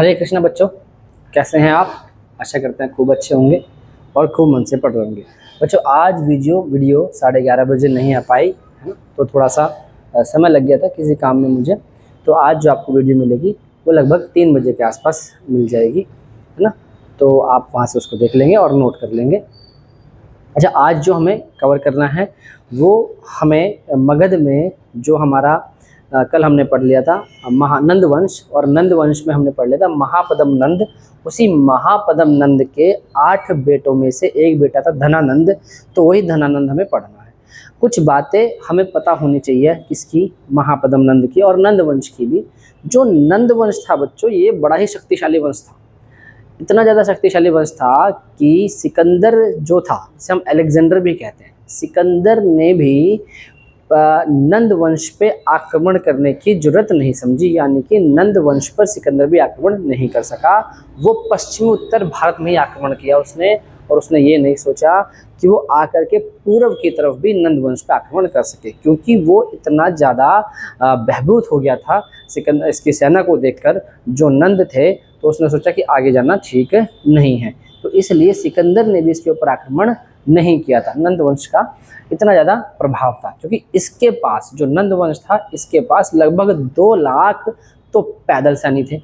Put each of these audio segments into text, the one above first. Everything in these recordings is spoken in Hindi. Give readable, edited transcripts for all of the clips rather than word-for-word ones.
हरे कृष्णा बच्चों, कैसे हैं आप? आशा करते हैं खूब अच्छे होंगे और खूब मन से पढ़ रहे होंगे। बच्चों आज वीडियो 11:30 बजे नहीं आ पाई है ना, तो थोड़ा सा समय लग गया था किसी काम में मुझे। तो आज जो आपको वीडियो मिलेगी वो लगभग 3 बजे के आसपास मिल जाएगी, है ना। तो आप वहाँ से उसको देख लेंगे और नोट कर लेंगे। अच्छा, आज जो हमें कवर करना है वो हमें मगध में जो हमारा कल हमने पढ़ लिया था महानंद वंश, और नंद वंश में हमने पढ़ लिया था महापद्म नंद। उसी महापद्म नंद के 8 बेटों में से एक बेटा था धनानंद, तो वही धनानंद हमें पढ़ना है। कुछ बातें हमें पता होनी चाहिए किसकी, महापद्म नंद की और नंद वंश की भी। जो नंद वंश था बच्चों, ये बड़ा ही शक्तिशाली वंश था। इतना ज़्यादा शक्तिशाली वंश था कि सिकंदर जो था, जिसे हम अलेक्जेंडर भी कहते हैं, सिकंदर ने भी नंद वंश पे आक्रमण करने की जरूरत नहीं समझी, यानी कि नंद वंश पर सिकंदर भी आक्रमण नहीं कर सका। वो पश्चिमी उत्तर भारत में ही आक्रमण किया उसने, और उसने ये नहीं सोचा कि वो आकर के पूर्व की तरफ भी नंद वंश पर आक्रमण कर सके, क्योंकि वो इतना ज़्यादा बहबूत हो गया था सिकंदर इसकी सेना को देखकर जो नंद थे। तो उसने सोचा कि आगे जाना ठीक नहीं है, तो इसलिए सिकंदर ने भी इसके ऊपर आक्रमण नहीं किया था। नंद वंश का इतना ज़्यादा प्रभाव था क्योंकि इसके पास जो नंद वंश था, इसके पास लगभग 2 लाख तो पैदल सैनिक थे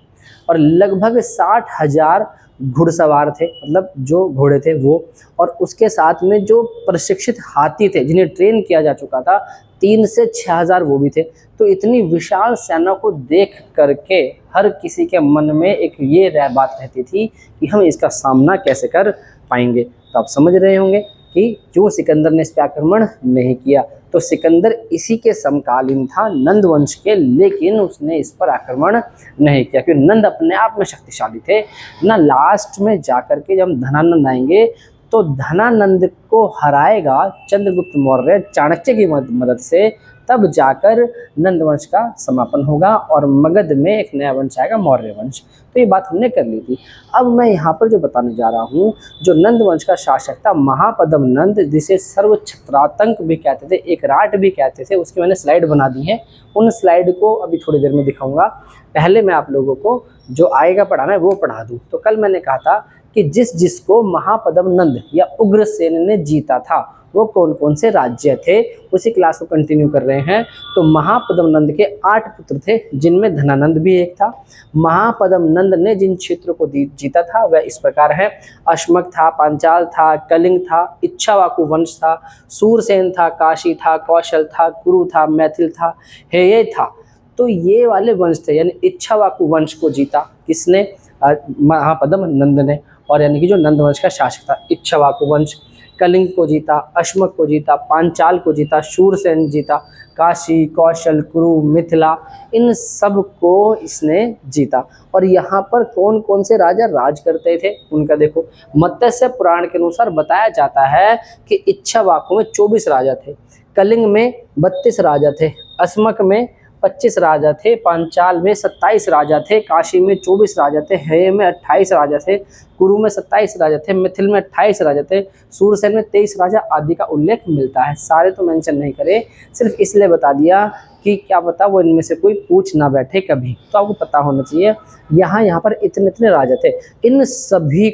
और लगभग 60,000 घुड़सवार थे, मतलब जो घोड़े थे वो, और उसके साथ में जो प्रशिक्षित हाथी थे जिन्हें ट्रेन किया जा चुका था, 3 से 6,000 वो भी थे। तो इतनी विशाल सेना को देख करके हर किसी के मन में एक ये बात रहती थी कि हम इसका सामना कैसे कर पाएंगे। तो आप समझ रहे होंगे कि क्यों सिकंदर ने इस पर आक्रमण नहीं किया। तो सिकंदर इसी के समकालीन था नंद वंश के, लेकिन उसने इस पर आक्रमण नहीं किया क्योंकि नंद अपने आप में शक्तिशाली थे ना। लास्ट में जाकर के जब धनानंद आएंगे तो धनानंद को हराएगा चंद्रगुप्त मौर्य चाणक्य की मदद से, तब जाकर नंद वंश का समापन होगा और मगध में एक नया वंश आएगा, मौर्य वंश। तो ये बात हमने कर ली थी। अब मैं यहाँ पर जो बताने जा रहा हूँ, जो नंद वंश का शासक था महापद्म नंद, जिसे सर्वछत्रातंक भी कहते थे, एक राट भी कहते थे, उसकी मैंने स्लाइड बना दी है। उन स्लाइड को अभी थोड़ी देर में दिखाऊंगा। पहले मैं आप लोगों को जो आएगा पढ़ाना है वो पढ़ा दूँ। तो कल मैंने कहा था कि जिसको महापद्म नंद या उग्रसेन ने जीता था वो कौन कौन से राज्य थे, उसी क्लास को कंटिन्यू कर रहे हैं। तो महापद्म नंद के 8 पुत्र थे, जिनमें धनानंद भी एक था। महापद्म नंद ने जिन क्षेत्रों को जीता था वह इस प्रकार है: अश्मक था, पांचाल था, कलिंग था, इच्छावाकु वंश था, सूरसेन था, काशी था, कौशल था, कुरु था, मैथिल था, हेय था। तो ये वाले वंश थे, यानी इच्छावाकु वंश को जीता किसने? महापद्म नंद ने। और यानी कि जो नंद वंश का शासक था, इच्छावाकु वंश। कलिंग को जीता, अश्मक को जीता, पांचाल को जीता, शूरसेन जीता, काशी, कौशल, कुरु, मिथिला, इन सब को इसने जीता। और यहाँ पर कौन कौन से राजा राज करते थे उनका देखो। मत्स्य पुराण के अनुसार बताया जाता है कि इच्छावाकु में 24 राजा थे, कलिंग में 32 राजा थे, अश्मक में 25 राजा थे, पांचाल में 27 राजा थे, काशी में 24 राजा थे, हेय में 28 राजा थे, कुरु में 27 राजा थे, मिथिल में 28 राजा थे, सूरसेन में 23 राजा आदि का उल्लेख मिलता है। सारे तो मेंशन नहीं करे, सिर्फ इसलिए बता दिया कि क्या पता वो इनमें से कोई पूछ ना बैठे कभी, तो आपको पता होना चाहिए। यहाँ पर इतने इतने राजा थे, इन सभी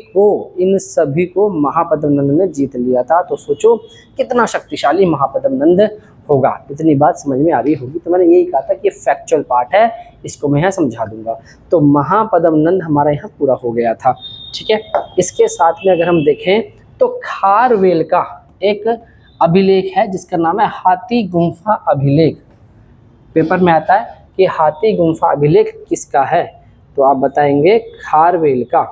को महापद्म नंद ने जीत लिया था। तो सोचो कितना शक्तिशाली महापद्म नंद होगा। इतनी बात समझ में आ रही होगी। तो मैंने यही कहा था कि ये फैक्चुअल पार्ट है, इसको मैं यहाँ समझा दूंगा। तो महापद्म नंद हमारा यहाँ पूरा हो गया था, ठीक है। इसके साथ में अगर हम देखें तो खारवेल का एक अभिलेख है जिसका नाम है हाथी गुम्फा अभिलेख। पेपर में आता है कि हाथी गुम्फा अभिलेख किसका है, तो आप बताएंगे खारवेल का।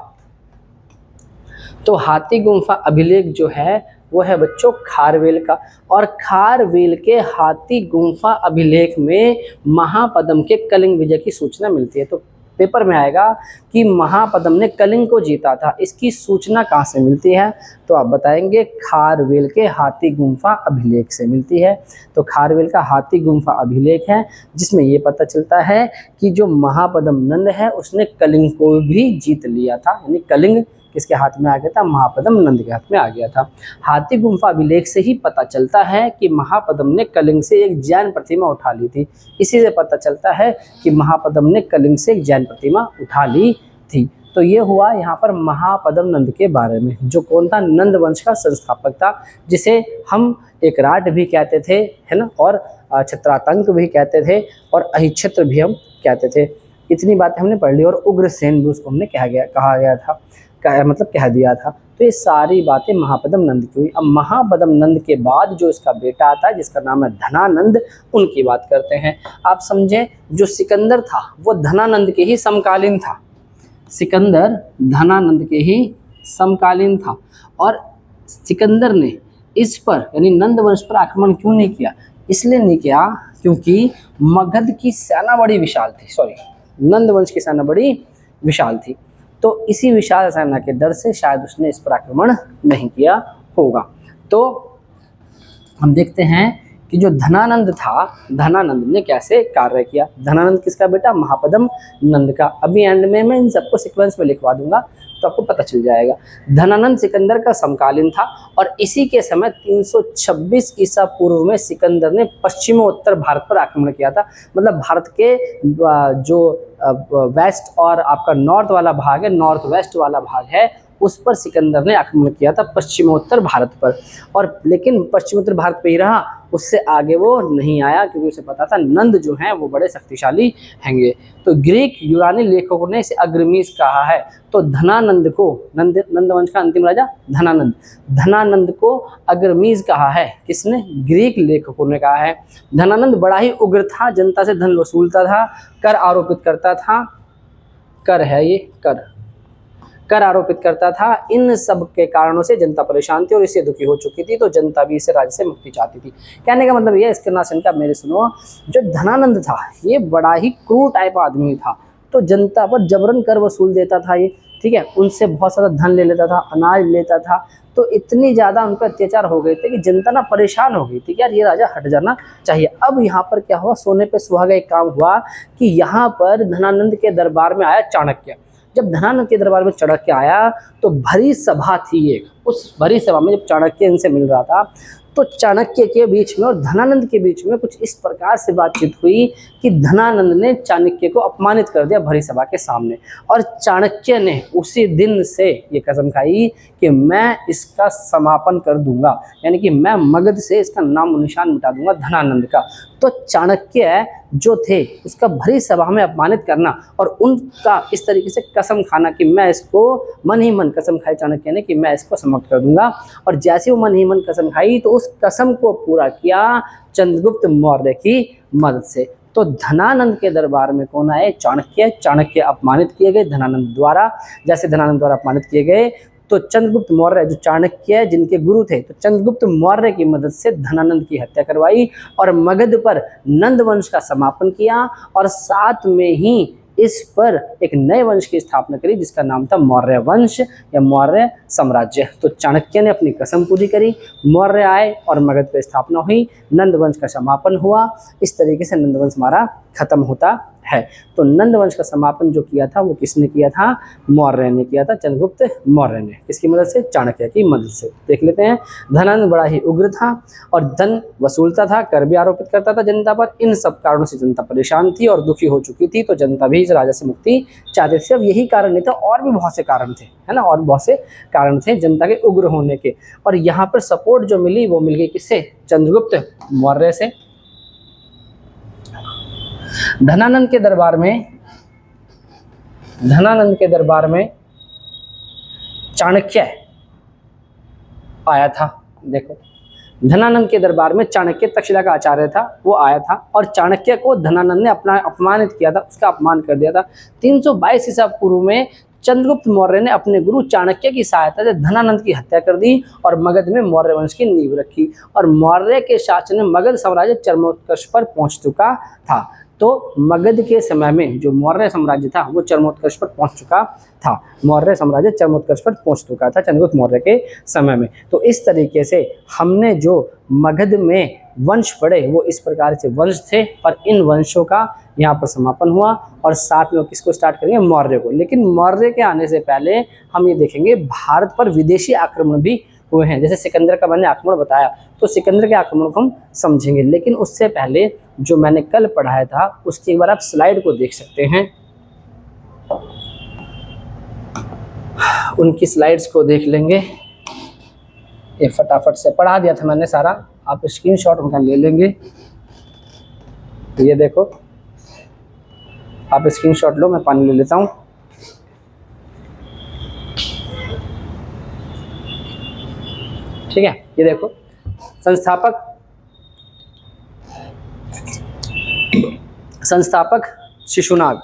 तो हाथी गुम्फा अभिलेख जो है वो है बच्चों खारवेल का। और खारवेल के हाथी गुम्फा अभिलेख में महापद्म के कलिंग विजय की सूचना मिलती है। तो पेपर में आएगा कि महापद्म ने कलिंग को जीता था, इसकी सूचना कहाँ से मिलती है, तो आप बताएंगे खारवेल के हाथी गुम्फा अभिलेख से मिलती है। तो खारवेल का हाथी गुम्फा अभिलेख है जिसमें ये पता चलता है कि जो महापद्म नंद है उसने कलिंग को भी जीत लिया था, यानी कलिंग किसके हाथ में आ गया था? महापद्म नंद के हाथ में आ गया था। हाथी गुम्फा अभिलेख से ही पता चलता है कि महापद्म ने कलिंग से एक जैन प्रतिमा उठा ली थी। इसी से पता चलता है कि महापद्म ने कलिंग से एक जैन प्रतिमा उठा ली थी। तो ये हुआ यहाँ पर महापद्म नंद के बारे में, जो कौन था, नंद वंश का संस्थापक था, जिसे हम एकराट भी कहते थे, है ना, और छत्रातंक भी कहते थे, और अहिच्छत्र भी हम कहते थे। इतनी बातें हमने पढ़ ली। और उग्रसेन भी उसको हमने कहा गया था, मतलब कह दिया था। तो ये सारी बातें महापद्म नंद की हुई। अब महापद्म नंद के बाद जो इसका बेटा आता है जिसका नाम है धनानंद, उनकी बात करते हैं। आप समझें, जो सिकंदर था वो धनानंद के ही समकालीन था। सिकंदर धनानंद के ही समकालीन था। और सिकंदर ने इस पर यानी नंद वंश पर आक्रमण क्यों नहीं किया? इसलिए नहीं किया क्योंकि मगध की सेना बड़ी विशाल थी, नंद वंश की सेना बड़ी विशाल थी। तो इसी विशाल सेना के डर से शायद उसने इस पर आक्रमण नहीं किया होगा। तो हम देखते हैं कि जो धनानंद था, धनानंद ने कैसे कार्य किया। धनानंद किसका बेटा? महापद्म नंद का। अभी एंड में मैं इन सबको सीक्वेंस में लिखवा दूंगा तो आपको पता चल जाएगा। धनानंद सिकंदर का समकालीन था और इसी के समय 326 ईसा पूर्व में सिकंदर ने पश्चिमोत्तर भारत पर आक्रमण किया था। मतलब भारत के जो वेस्ट और आपका नॉर्थ वाला भाग है, नॉर्थ वेस्ट वाला भाग है, उस पर सिकंदर ने आक्रमण किया था, पश्चिमोत्तर भारत पर। और लेकिन पश्चिमोत्तर भारत पे ही रहा, उससे आगे वो नहीं आया क्योंकि उसे पता था नंद जो हैं वो बड़े शक्तिशाली हैंगे। तो ग्रीक यूनानी लेखकों ने इसे अग्रमीज कहा है। तो धनानंद को, नंद वंश का अंतिम राजा धनानंद, धनानंद को अग्रमीज कहा है। किसने? ग्रीक लेखकों ने कहा है। धनानंद बड़ा ही उग्र था, जनता से धन वसूलता था, कर आरोपित करता था, कर है ये, कर आरोपित करता था। इन सब के कारणों से जनता परेशान थी और इससे दुखी हो चुकी थी। तो जनता भी इसे राज्य से मुक्ति चाहती थी। कहने का मतलब ये, इसके नाशन का मेरे सुनो, जो धनानंद था ये बड़ा ही क्रूर टाइप आदमी था। तो जनता पर जबरन कर वसूल देता था ये, ठीक है, उनसे बहुत सारा धन ले लेता था, अनाज लेता था। तो इतनी ज़्यादा उन पर अत्याचार हो गए थे कि जनता ना परेशान हो गई थी कि यार ये राजा हट जाना चाहिए। अब यहाँ पर क्या हुआ, सोने पे सुहागा एक काम हुआ कि यहाँ पर धनानंद के दरबार में आया चाणक्य। जब धनानंद के दरबार में चाणक्य आया तो भरी सभा थी एक। उस भरी सभा में जब चाणक्य इनसे मिल रहा था तो चाणक्य के बीच में और धनानंद के बीच में कुछ इस प्रकार से बातचीत हुई कि धनानंद ने चाणक्य को अपमानित कर दिया भरी सभा के सामने। और चाणक्य ने उसी दिन से ये कसम खाई कि मैं इसका समापन कर दूंगा, यानी कि मैं मगध से इसका नाम निशान मिटा दूंगा धनानंद का। तो चाणक्य जो थे उसका भरी सभा में अपमानित करना और उनका इस तरीके से कसम खाना कि मैं इसको, मन ही मन कसम खाई चाणक्य ने कि मैं इसको समाप्त कर दूंगा। और जैसे वो मन ही मन कसम खाई तो उस कसम को पूरा किया चंद्रगुप्त मौर्य की मदद से। तो धनानंद के दरबार में कौन आए? चाणक्य। चाणक्य अपमानित किए गए धनानंद द्वारा। जैसे धनानंद द्वारा अपमानित किए गए तो चंद्रगुप्त मौर्य जो चाणक्य जिनके गुरु थे, तो चंद्रगुप्त मौर्य की मदद से धनानंद की हत्या करवाई और मगध पर नंद वंश का समापन किया और साथ में ही इस पर एक नए वंश की स्थापना करी जिसका नाम था मौर्य वंश या मौर्य साम्राज्य। तो चाणक्य ने अपनी कसम पूरी करी, मौर्य आए और मगध पर स्थापना हुई, नंद वंश का समापन हुआ। इस तरीके से नंद वंश हमारा खत्म होता है। तो नंद वंश का समापन जो किया था वो किसने किया था? मौर्य ने किया था, चंद्रगुप्त मौर्य ने। किसकी मदद से? चाणक्य की मदद से। देख लेते हैं। धनानंद बड़ा ही उग्र था और धन वसूलता था, कर भी आरोपित करता था जनता पर। इन सब कारणों से जनता परेशान थी और दुखी हो चुकी थी। तो जनता भी इस राजा से मुक्ति चाहते थे। अब यही कारण नहीं था, और भी बहुत से कारण थे, है ना, और बहुत से कारण थे जनता के उग्र होने के। और यहाँ पर सपोर्ट जो मिली वो मिल गई किससे? चंद्रगुप्त मौर्य से। धनानंद के दरबार में चाणक्य आया था। देखो, धनानंद के दरबार में चाणक्य तक्षशिला का आचार्य था, वो आया था और चाणक्य को धनानंद ने अपना अपमानित किया था, उसका अपमान कर दिया था। 322 ईसा पूर्व में चंद्रगुप्त मौर्य ने अपने गुरु चाणक्य की सहायता से धनानंद की हत्या कर दी और मगध में मौर्य वंश की नींव रखी। और मौर्य के शासन में मगध साम्राज्य चरमोत्कर्ष पर पहुंच चुका था। तो मगध के समय में जो मौर्य साम्राज्य था वो चरमोत्कर्ष पर पहुंच चुका था। मौर्य साम्राज्य चरमोत्कर्ष पर पहुंच चुका था चंद्रगुप्त मौर्य के समय में। तो इस तरीके से हमने जो मगध में वंश पढ़े वो इस प्रकार से वंश थे और इन वंशों का यहाँ पर समापन हुआ। और साथ में किसको स्टार्ट करेंगे? मौर्य को। लेकिन मौर्य के आने से पहले हम ये देखेंगे भारत पर विदेशी आक्रमण भी हुए हैं। जैसे सिकंदर का मैंने आक्रमण बताया, तो सिकंदर के आक्रमण को हम समझेंगे। लेकिन उससे पहले जो मैंने कल पढ़ाया था उसकी एक बार आप स्लाइड को देख सकते हैं। उनकी स्लाइड्स को देख लेंगे। ये फटाफट से पढ़ा दिया था मैंने सारा, आप स्क्रीनशॉट उनका ले लेंगे। ये देखो, आप स्क्रीनशॉट लो, मैं पानी ले लेता हूँ। ठीक है, ये देखो, संस्थापक शिशुनाग,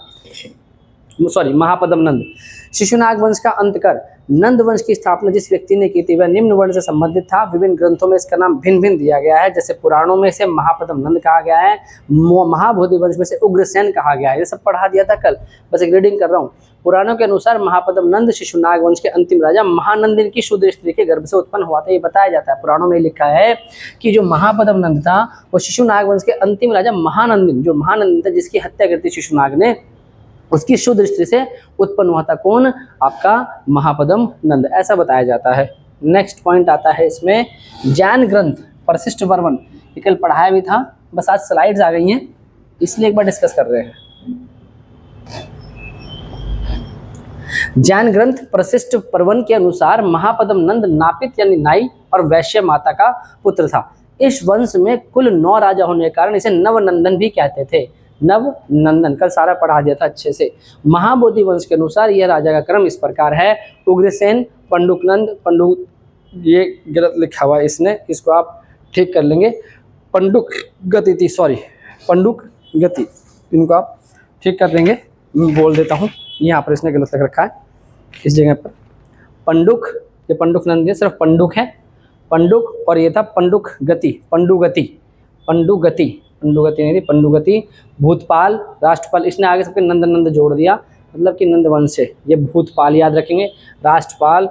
सॉरी महापद्म नंद। शिशुनाग वंश का अंत कर नंद वंश की स्थापना जिस व्यक्ति ने की थी वह निम्न वर्ण से संबंधित था। विभिन्न ग्रंथों में इसका नाम भिन्न भिन्न दिया गया है। जैसे पुराणों में इसे महापद्म नंद कहा गया है, महाबोधि वंश में से उग्रसेन कहा गया है। ये सब पढ़ा दिया था कल, बस एक रीडिंग कर रहा हूँ। पुराणों के अनुसार महापद्म नंद शिशुनाग वंश के अंतिम राजा महानंदिन की शूद्र स्त्री के गर्भ से उत्पन्न हुआ था। ये बताया जाता है, पुराणों में लिखा है कि जो महापद्म नंद था वो शिशुनाग वंश के अंतिम राजा महानंदिन, जो महानंदिन था जिसकी हत्या कर दी शिशुनाग ने, उसकी शुद्ध स्त्री से उत्पन्न हुआ था। कौन? आपका महापद्म नंद, ऐसा बताया जाता है। नेक्स्ट पॉइंट आता है इसमें जैन ग्रंथ परिशिष्ट वर्मन, ये कल पढ़ाया भी था, बस आज स्लाइड्स आ गई हैं इसलिए एक बार डिस्कस कर रहे हैं। जैन ग्रंथ परिशिष्ट पर्वन के अनुसार महापद्म नंद नापित यानी नाई और वैश्य माता का पुत्र था। इस वंश में कुल 9 राजा होने के कारण इसे नवनंदन भी कहते थे। नवनंदन, कल सारा पढ़ा दिया था अच्छे से। महाबोधि वंश के अनुसार यह राजा का क्रम इस प्रकार है: उग्रसेन, पंडुकनंद, ये गलत लिखा हुआ है इसने, इसको आप ठीक कर लेंगे, पंडुक गति, सॉरी पंडुक गति, इनको आप ठीक कर देंगे। मैं बोल देता हूँ, यहाँ पर इसने गलत लिख रखा है इस जगह पर। पंडुक, ये पंडुक नंद, सिर्फ पंडुक है, पंडुक, और ये था पंडुक गति, पंडुगति नहीं थी, पंडुगति, भूतपाल, राष्ट्रपाल, इसने आगे सबके नंद नंद जोड़ दिया, मतलब कि नंद वंश से। ये भूतपाल याद रखेंगे, राष्ट्रपाल,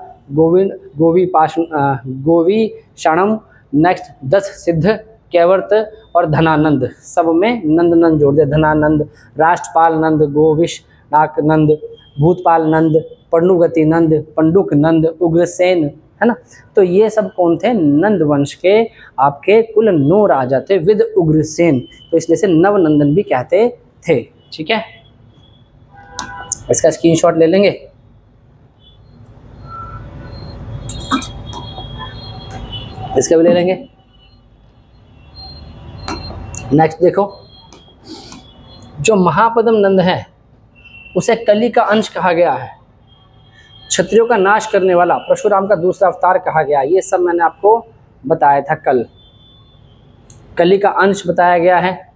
गोवी शाणम, नेक्स्ट 10 सिद्ध, कैवर्त और धनानंद, सब में नंद नंद जोड़ दिया। धनानंद, राष्ट्रपाल नंद, गोविश नाक नंद, भूतपाल नंद, पंडुगति नंद, पंडुक नंद, उग्रसेन, है ना। तो ये सब कौन थे? नंद वंश के आपके कुल 9 राजा थे विद उग्रसेन, तो इसलिए से नवनंदन भी कहते थे। ठीक है, इसका स्क्रीनशॉट ले लेंगे। इसका भी ले लेंगे। नेक्स्ट देखो, जो महापद्म नंद है उसे कली का अंश कहा गया है, क्षत्रियों का नाश करने वाला परशुराम का दूसरा अवतार कहा गया। ये सब मैंने आपको बताया था कल। कली का अंश बताया गया है,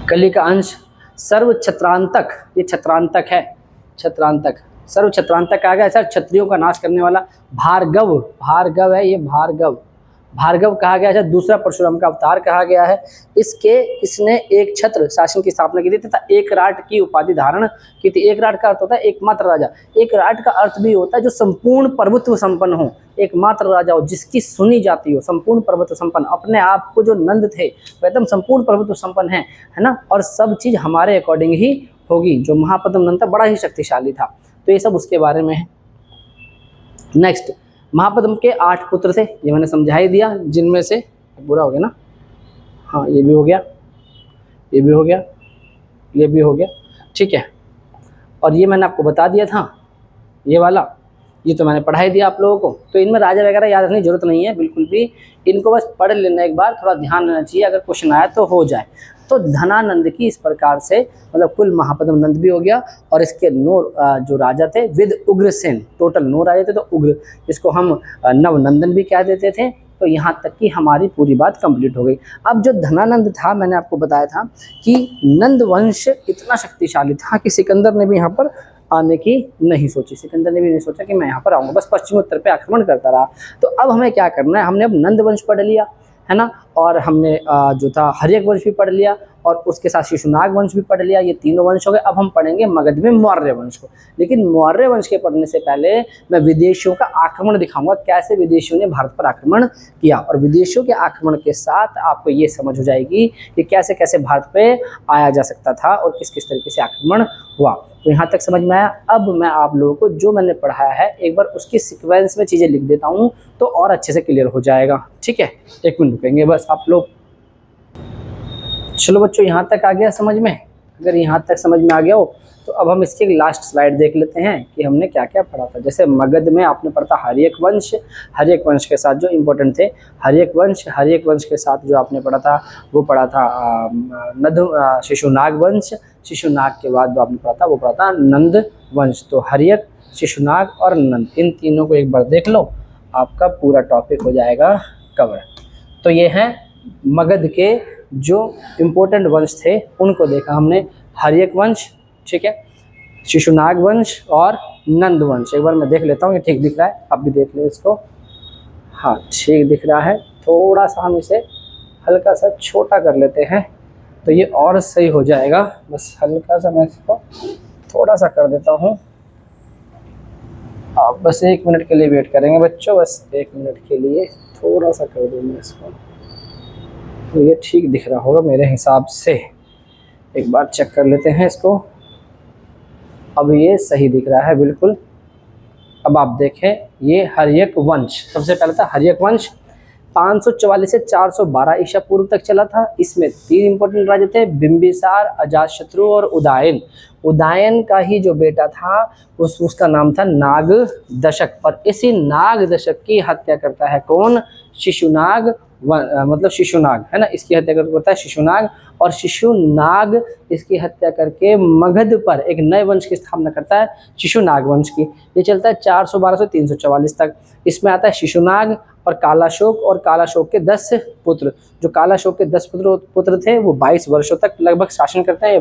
कली का अंश सर्व छत्रांतक, ये छत्रांतक है, छत्रांतक, सर्व छत्रांतक कहा गया सर, क्षत्रियों का नाश करने वाला। भार्गव, भार्गव है ये, भार्गव, भार्गव कहा गया है, दूसरा परशुराम का अवतार कहा गया है। इसने एक छत्र शासन की स्थापना की थी तथा एक राट की उपाधि धारण की थी। एक राट का अर्थ होता है एकमात्र राजा, एक राट का अर्थ भी होता है जो संपूर्ण प्रभुत्व संपन्न हो, एकमात्र राजा हो जिसकी सुनी जाती हो, संपूर्ण प्रभुत्व संपन्न। अपने आप को जो नंद थे वह एकदम संपूर्ण प्रभुत्व संपन्न है ना, और सब चीज हमारे अकॉर्डिंग ही होगी। जो महापद्म नंद था बड़ा ही शक्तिशाली था, तो ये सब उसके बारे में है। नेक्स्ट, महापद्म के 8 पुत्र थे, ये मैंने समझा ही दिया, जिनमें से बुरा हो गया ना, हाँ ये भी हो गया, ये भी हो गया, ये भी हो गया, ठीक है। और ये मैंने आपको बता दिया था, ये वाला, ये तो मैंने पढ़ा ही दिया आप लोगों को। तो इनमें राजा वगैरह याद रखने की जरूरत नहीं है बिल्कुल भी, इनको बस पढ़ लेना एक बार, थोड़ा ध्यान रहना चाहिए, अगर क्वेश्चन आया तो हो जाए। तो धनानंद की इस प्रकार से मतलब कुल महापद्म नंद भी हो गया, और इसके 9 जो राजा थे विद उग्रसेन, टोटल 9 राजा थे, तो उग्र, इसको हम नवनंदन भी कह देते थे। तो यहाँ तक की हमारी पूरी बात कंप्लीट हो गई। अब जो धनानंद था, मैंने आपको बताया था कि नंद वंश इतना शक्तिशाली था कि सिकंदर ने भी यहाँ पर आने की नहीं सोची, सिकंदर ने भी नहीं सोचा कि मैं यहाँ पर आऊँगा, बस पश्चिमोत्तर पे आक्रमण करता रहा। तो अब हमें क्या करना है, हमने अब नंद वंश पढ़ लिया है ना, और हमने जो था हर्यक वंश भी पढ़ लिया, और उसके साथ शिशुनाग वंश भी पढ़ लिया, ये तीनों वंश हो गए। अब हम पढ़ेंगे मगध में मौर्य वंश को। लेकिन मौर्य वंश के पढ़ने से पहले मैं विदेशियों का आक्रमण दिखाऊंगा, कैसे विदेशियों ने भारत पर आक्रमण किया, और विदेशियों के आक्रमण के साथ आपको ये समझ हो जाएगी कि कैसे कैसे भारत पे आया जा सकता था और किस किस तरीके से आक्रमण हुआ। तो यहाँ तक समझ में आया। अब मैं आप लोगों को जो मैंने पढ़ाया है एक बार उसकी सीक्वेंस में चीज़ें लिख देता हूँ, तो और अच्छे से क्लियर हो जाएगा। ठीक है, 1 मिनट रुकेंगे बस आप लोग। चलो बच्चों, यहाँ तक आ गया समझ में? अगर यहाँ तक समझ में आ गया हो तो अब हम इसकी लास्ट स्लाइड देख लेते हैं कि हमने क्या क्या पढ़ा था। जैसे मगध में आपने पढ़ा था हर्यक वंश, हर्यक वंश के साथ जो इम्पोर्टेंट थे हर्यक वंश, हर्यक वंश के साथ जो आपने पढ़ा था वो पढ़ा था शिशुनाग वंश, शिशुनाग के बाद जो आपने पढ़ा था वो पढ़ा था नंद वंश। तो हर्यक, शिशुनाग और नंद, इन तीनों को एक बार देख लो, आपका पूरा टॉपिक हो जाएगा कवर। तो ये हैं मगध के जो इम्पोर्टेंट वंश थे उनको देखा हमने, हर्यक वंश, ठीक है, शिशुनाग वंश और नंद वंश। एक बार मैं देख लेता हूँ ये ठीक दिख रहा है, आप भी देख लें इसको। हाँ ठीक दिख रहा है, थोड़ा सा हम इसे हल्का सा छोटा कर लेते हैं तो ये और सही हो जाएगा। बस हल्का सा मैं इसको थोड़ा सा कर देता हूँ। आप बस 1 मिनट के लिए वेट करेंगे बच्चों, बस 1 मिनट के लिए थोड़ा सा कर दूँ मैं इसको, तो ये ठीक दिख रहा होगा मेरे हिसाब से। एक बार चेक कर लेते हैं इसको। अब ये सही दिख रहा है बिल्कुल। अब आप देखें ये हर्यक वंश, सबसे पहले था हर्यक वंश, 544 से 412 ईसा पूर्व तक चला था। इसमें 3 इंपॉर्टेंट राजा थे, बिंबिसार, अजातशत्रु और उदयन। उदयन का ही जो बेटा था उसका नाम था नागदशक, और इसी नागदशक की हत्या करता है कौन? शिशुनाग, मतलब शिशुनाग है ना, इसकी हत्या करता है शिशुनाग। और शिशुनाग इसकी हत्या करके मगध पर एक नए वंश की स्थापना करता है, शिशुनाग वंश की। ये चलता है 412 से 344 तक। इसमें आता है शिशुनाग और कालाशोक, और कालाशोक के 10 पुत्र। जो कालाशोक के 10 पुत्र थे वो 22 वर्षों तक लगभग शासन करते हैं। ये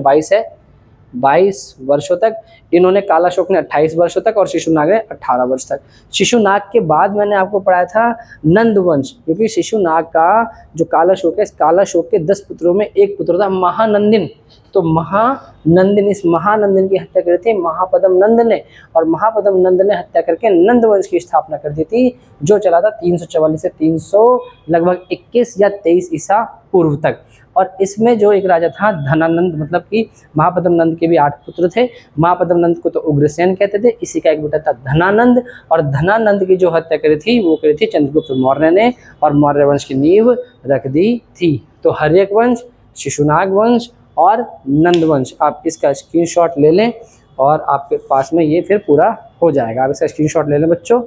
22 वर्षों तक इन्होंने, कालाशोक ने 28 वर्षों तक और शिशुनाग ने 18 वर्ष तक। शिशुनाग के बाद मैंने आपको पढ़ाया था नंद वंश, क्योंकि शिशुनाग का जो कालाशोक है, इस कालाशोक के 10 पुत्रों में एक पुत्र था महानंदिन। तो महानंदिन, इस महानंदिन की हत्या करी थी महापद्म नंद ने, और महापद्म नंद ने हत्या करके नंद वंश की स्थापना कर दी थी, जो चला था 344 से 300 लगभग 21 या 23 ईसा पूर्व तक। और इसमें जो एक राजा था धनानंद, मतलब कि महापद्म नंद के भी 8 पुत्र थे। महापद्म नंद को तो उग्रसेन कहते थे, इसी का एक बेटा था धनानंद, और धनानंद की जो हत्या करी थी वो करी थी चंद्रगुप्त मौर्य ने, और मौर्य वंश की नींव रख दी थी। तो हर्यक वंश, शिशुनाग वंश और नंद वंश, आप इसका स्क्रीनशॉट ले लें और आपके पास में ये फिर पूरा हो जाएगा। आप इसका स्क्रीनशॉट ले लें बच्चों।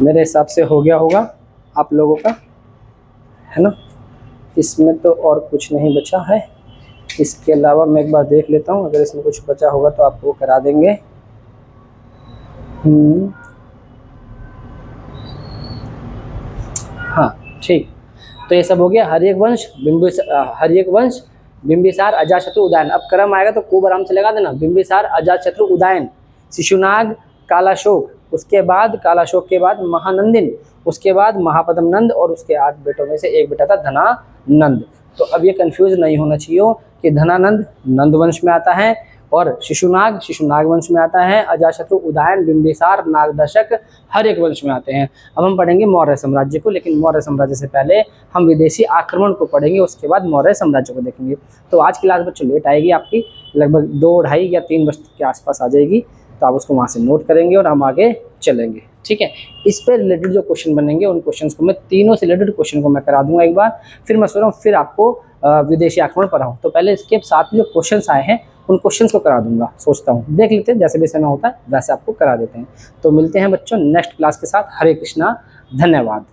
मेरे हिसाब से हो गया होगा आप लोगों का, है ना। इसमें तो और कुछ नहीं बचा है। इसके अलावा मैं एक बार देख लेता हूँ, अगर इसमें कुछ बचा होगा तो आपको करा देंगे। हाँ ठीक, तो ये सब हो गया हर्यक वंश, बिंबिसार, अजातशत्रु, उदयन। अब क्रम आएगा तो खूब आराम से लगा देना, बिंबिसार, अजातशत्रु, उदयन, शिशुनाग, कालाशोक, उसके बाद कालाशोक के बाद महानंदिन, उसके बाद महापद्म नंद, और उसके 8 बेटों में से एक बेटा था धनानंद। तो अब ये कंफ्यूज नहीं होना चाहिए कि धनानंद नंद वंश में आता है और शिशुनाग शिशुनाग वंश में आता है, अजातशत्रु, उदयन, बिंबिसार, नागदशक हर्यक वंश में आते हैं। अब हम पढ़ेंगे मौर्य साम्राज्य को, लेकिन मौर्य साम्राज्य से पहले हम विदेशी आक्रमण को पढ़ेंगे, उसके बाद मौर्य साम्राज्य को देखेंगे। तो आज की क्लास बच्चों लेट आएगी आपकी, लगभग 2, 2:30 या 3 बजे के आसपास आ जाएगी, तो आप उसको वहाँ से नोट करेंगे और हम आगे चलेंगे, ठीक है। इस पर रिलेटेड जो क्वेश्चन बनेंगे उन क्वेश्चंस को मैं, तीनों से रिलेटेड क्वेश्चन को मैं करा दूंगा एक बार, फिर मैं सोच रहा हूँ फिर आपको विदेशी आक्रमण पढ़ाऊँ। तो पहले इसके साथ जो क्वेश्चंस आए हैं उन क्वेश्चंस को करा दूंगा, सोचता हूँ, देख लेते हैं, जैसे भी समय होता है वैसे आपको करा देते हैं। तो मिलते हैं बच्चों नेक्स्ट क्लास के साथ। हरे कृष्णा, धन्यवाद।